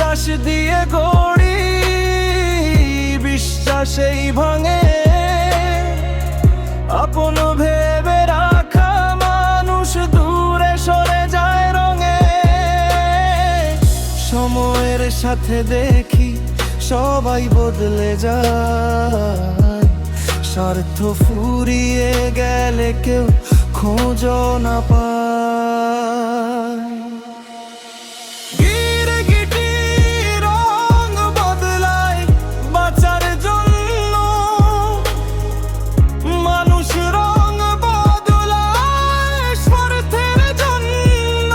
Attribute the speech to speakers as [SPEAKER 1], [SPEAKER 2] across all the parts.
[SPEAKER 1] বিশ্বাস দিয়ে গড়ি, বিশ্বাসেই ভাঙে। আপন ভেবে রাখা মানুষ দূরে সরে যায় রঙে। সময়ের সাথে দেখি সবাই বদলে যায়, স্বার্থ ফুরিয়ে গেলে কেউ খোঁজ না পায়। গিরগিটি রং বদলায় বাঁচার জন্য, মানুষ রং বদলায় স্বার্থের জন্য।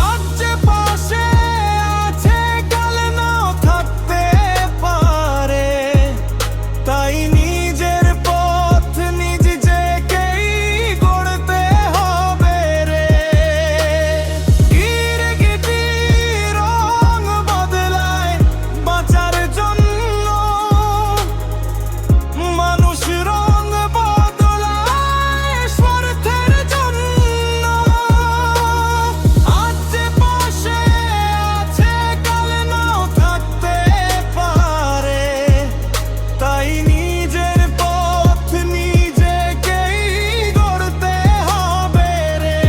[SPEAKER 1] আজ যে পাশে আছে কাল নাও থাকতে পারে, তাই নিজের পথ নিজ যেকেই গড়তে হবে রে। গিরগিটি রং বদলায় বাঁচার জন্য, মানুষ রং বদলায় স্বার্থের জন্য। আজ যে পাশে আছে কাল নাও থাকতে পারে, তাই নিজের পথ নিজেকেই গড়তে হবে রে।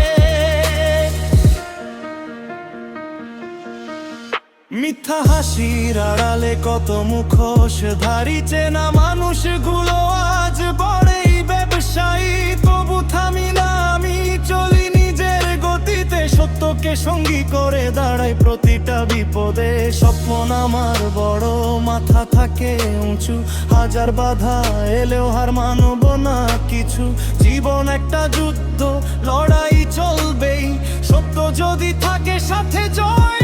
[SPEAKER 1] মিথ্যা হাসির আড়ালে কত মুখোশধারী চেনা মানুষগুলো আজ বড়ই ব্যবসায়ী। তবু থামি না আমি, চলি নিজের গতিতে, সত্যকে সঙ্গী করে দাঁড়াই প্রতিটা বিপদে। স্বপ্ন আমার বড়, মাথা থাকে উঁচু, হাজার বাধা এলেও হার মানব না কিছু। জীবন একটা যুদ্ধ, লড়াই চলবেই, সত্য যদি থাকে সাথে জয়